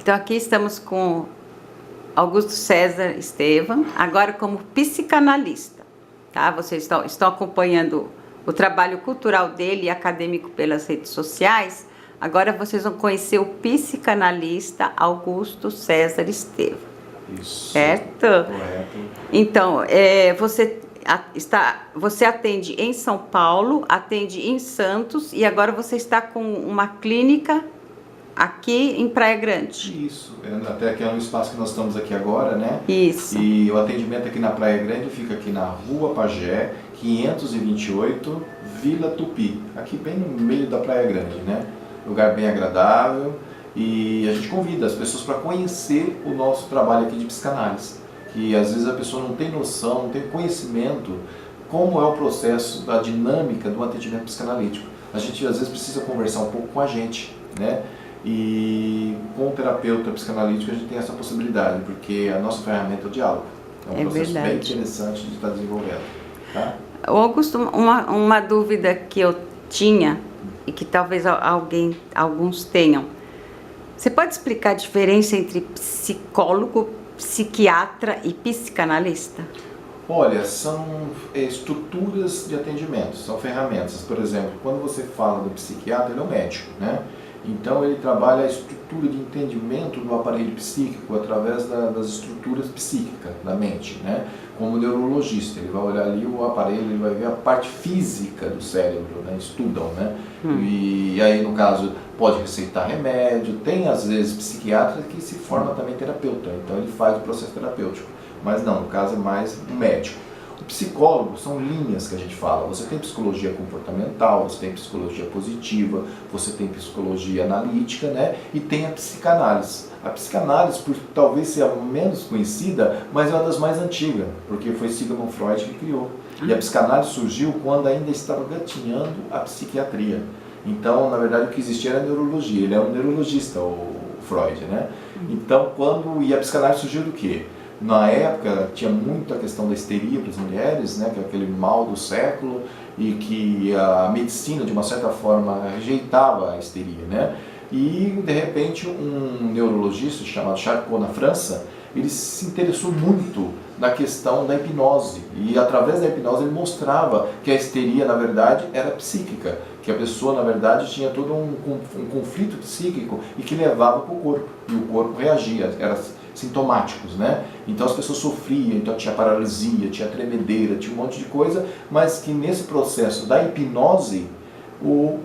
Então aqui estamos com Augusto César Estevam, agora como psicanalista, tá? Vocês estão acompanhando o trabalho cultural dele e acadêmico pelas redes sociais. Agora vocês vão conhecer o psicanalista Augusto César Estevam. Isso. Certo? Correto. Então, você atende em São Paulo, atende em Santos e agora você está com uma clínica aqui em Praia Grande. Isso, até que é um espaço que nós estamos aqui agora, né? Isso. E o atendimento aqui na Praia Grande fica aqui na Rua Pagé, 528, Vila Tupi, aqui bem no meio da Praia Grande, né? Lugar bem agradável e a gente convida as pessoas para conhecer o nosso trabalho aqui de psicanálise, que às vezes a pessoa não tem noção, não tem conhecimento como é o processo da dinâmica do atendimento psicanalítico. A gente às vezes precisa conversar um pouco com a gente, né? E com o terapeuta psicanalítico a gente tem essa possibilidade, porque a nossa ferramenta é o diálogo. É um processo verdade. bem interessante de estar desenvolvendo. Tá? Augusto, uma dúvida que eu tinha e que talvez alguns tenham. Você pode explicar a diferença entre psicólogo, psiquiatra e psicanalista? Olha, são estruturas de atendimento, são ferramentas. Por exemplo, quando você fala do psiquiatra, ele é um médico, né? Então ele trabalha a estrutura de entendimento do aparelho psíquico através das estruturas psíquicas da mente, né? Como neurologista, ele vai olhar ali o aparelho, ele vai ver a parte física do cérebro, né? Estudam, né? E aí no caso pode receitar remédio, tem às vezes psiquiatra que se forma também terapeuta, então ele faz o processo terapêutico, mas não, no caso é mais um médico. O psicólogo são linhas que a gente fala. Você tem psicologia comportamental, você tem psicologia positiva, você tem psicologia analítica, né? E tem a psicanálise. A psicanálise, por talvez ser a menos conhecida, mas é uma das mais antigas, porque foi Sigmund Freud que criou. E a psicanálise surgiu quando ainda estava gatinhando a psiquiatria. Então, na verdade, o que existia era a neurologia. Ele é um neurologista, o Freud, né? Então, e a psicanálise surgiu do quê? Na época tinha muito a questão da histeria para as mulheres, né, que é aquele mal do século, e que a medicina de uma certa forma rejeitava a histeria, né? E de repente um neurologista chamado Charcot na França, ele se interessou muito na questão da hipnose e através da hipnose ele mostrava que a histeria na verdade era psíquica, que a pessoa na verdade tinha todo um conflito psíquico e que levava para o corpo e o corpo reagia, era sintomáticos, né? Então as pessoas sofriam, então tinha paralisia, tinha tremedeira, tinha um monte de coisa, mas que nesse processo da hipnose o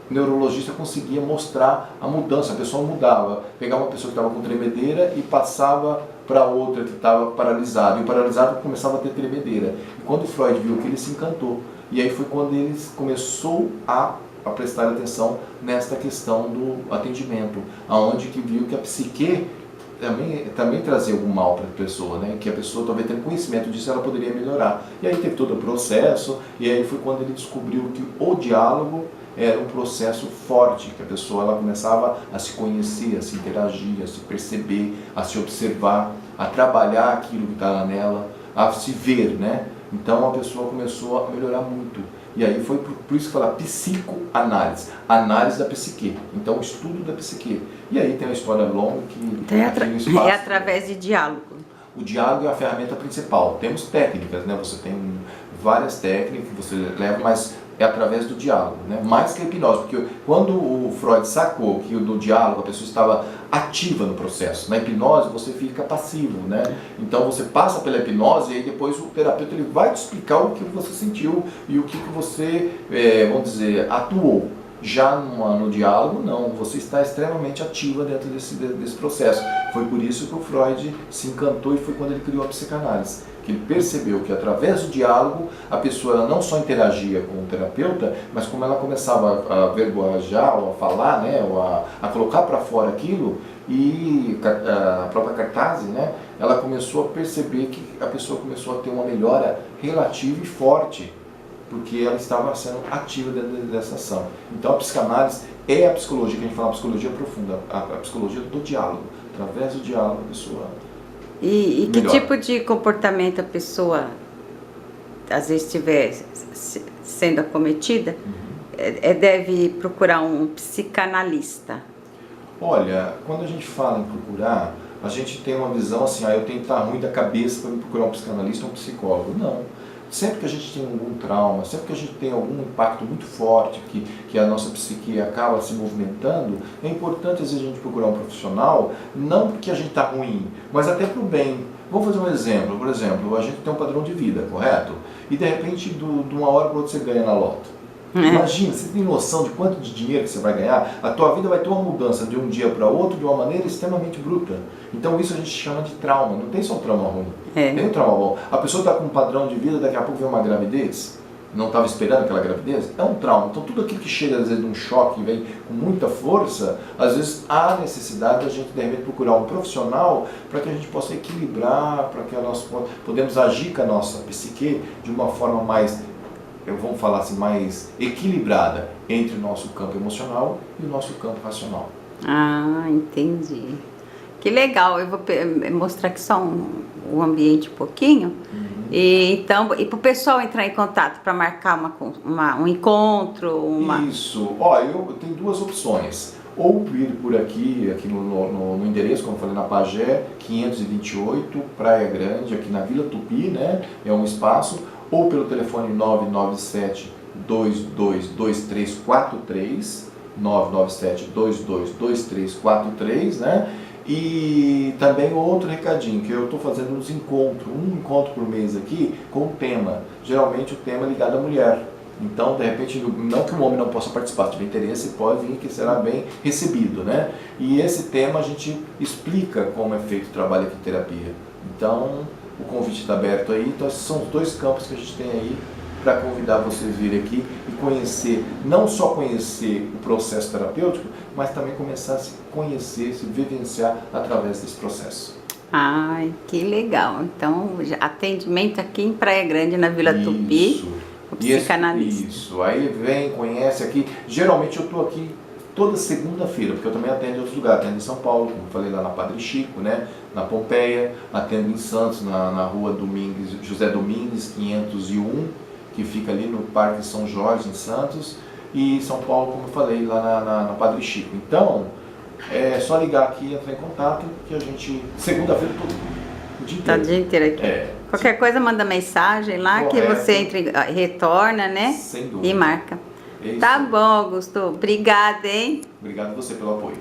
neurologista conseguia mostrar a mudança, a pessoa mudava, pegava uma pessoa que estava com tremedeira e passava para outra que estava paralisada, e o paralisado começava a ter tremedeira. E quando Freud viu que ele se encantou, e aí foi quando ele começou a prestar atenção nesta questão do atendimento, aonde que viu que a psique também trazia algum mal para a pessoa, né? Que a pessoa talvez tendo conhecimento disso ela poderia melhorar. E aí teve todo o processo, e aí foi quando ele descobriu que o diálogo era um processo forte, que a pessoa ela começava a se conhecer, a se interagir, a se perceber, a se observar, a trabalhar aquilo que está nela, a se ver, né? Então a pessoa começou a melhorar muito. E aí foi por isso que fala psicoanálise, análise da psique, então o estudo da psique. E aí tem uma história longa que então, é através de diálogo. O diálogo é a ferramenta principal. Temos técnicas, né? Você tem várias técnicas que você leva, mas é através do diálogo, né? Mais que a hipnose, porque quando o Freud sacou que no diálogo a pessoa estava ativa no processo, na hipnose você fica passivo, né? Então você passa pela hipnose e aí depois o terapeuta ele vai te explicar o que você sentiu e o que você, vamos dizer, atuou. Já no diálogo, não, você está extremamente ativa dentro desse processo. Foi por isso que o Freud se encantou e foi quando ele criou a psicanálise. Que ele percebeu que através do diálogo a pessoa ela não só interagia com o terapeuta, mas como ela começava a verbojar ou a falar, né, ou a colocar para fora aquilo, e a própria cartaz, né, ela começou a perceber que a pessoa começou a ter uma melhora relativa e forte, porque ela estava sendo ativa dentro dessa ação. Então a psicanálise é a psicologia, que a gente fala, a psicologia profunda, a psicologia do diálogo. Através do diálogo a pessoa E que tipo de comportamento a pessoa às vezes estiver sendo acometida, deve procurar um psicanalista? Olha, quando a gente fala em procurar, a gente tem uma visão assim, eu tenho que estar ruim da cabeça para me procurar um psicanalista ou um psicólogo. Não. Sempre que a gente tem algum trauma, sempre que a gente tem algum impacto muito forte, que a nossa psique acaba se movimentando, é importante às vezes a gente procurar um profissional, não porque a gente está ruim, mas até para o bem. Vamos fazer um exemplo. Por exemplo, a gente tem um padrão de vida, correto? E de repente, de uma hora para outra, você ganha na loto. Imagina, você tem noção de quanto de dinheiro que você vai ganhar? A tua vida vai ter uma mudança de um dia para outro de uma maneira extremamente bruta. Então isso a gente chama de trauma. Não tem só um trauma ruim, tem um trauma bom. A pessoa está com um padrão de vida, daqui a pouco vem uma gravidez, não estava esperando aquela gravidez, é um trauma. Então tudo aquilo que chega às vezes de um choque, vem com muita força, às vezes há necessidade da gente de repente procurar um profissional para que a gente possa equilibrar, para que nós podemos agir com a nossa psique de uma forma mais, vamos falar assim, mais equilibrada entre o nosso campo emocional e o nosso campo racional. Ah, entendi. Que legal, eu vou mostrar aqui só o ambiente um pouquinho. E para o pessoal entrar em contato para marcar um encontro, Isso, eu tenho duas opções. Ou vir por aqui no endereço, como eu falei, na Pagé 528, Praia Grande, aqui na Vila Tupi, né? É um espaço. Ou pelo telefone 997-222343, 997-222343, né? E também outro recadinho, que eu estou fazendo um encontro por mês aqui com um tema. Geralmente o tema é ligado à mulher. Então, de repente, não que o homem não possa participar, se tiver interesse, pode vir que será bem recebido, né? E esse tema a gente explica como é feito o trabalho aqui em terapia. Então, o convite está aberto aí. Então, esses são os dois campos que a gente tem aí para convidar você a vir aqui e conhecer, não só conhecer o processo terapêutico, mas também começar a se conhecer, se vivenciar através desse processo. Ai, que legal. Então, atendimento aqui em Praia Grande, na Vila Tupi, o psicanalista. Isso, aí vem, conhece aqui. Geralmente eu estou aqui toda segunda-feira, porque eu também atendo em outros lugares. Atendo em São Paulo, como falei lá na Padre Chico, né? Na Pompeia, atendo em Santos, na rua José Domingues, 501, que fica ali no Parque São Jorge, em Santos, e São Paulo, como eu falei, lá na Padre Chico. Então, é só ligar aqui e entrar em contato, que a gente, segunda-feira, o dia inteiro. Tá o dia inteiro aqui. Qualquer coisa, manda mensagem lá, que você retorna, né? Sem dúvida. E marca. Tá bom, Augusto. Obrigada, hein? Obrigado a você pelo apoio.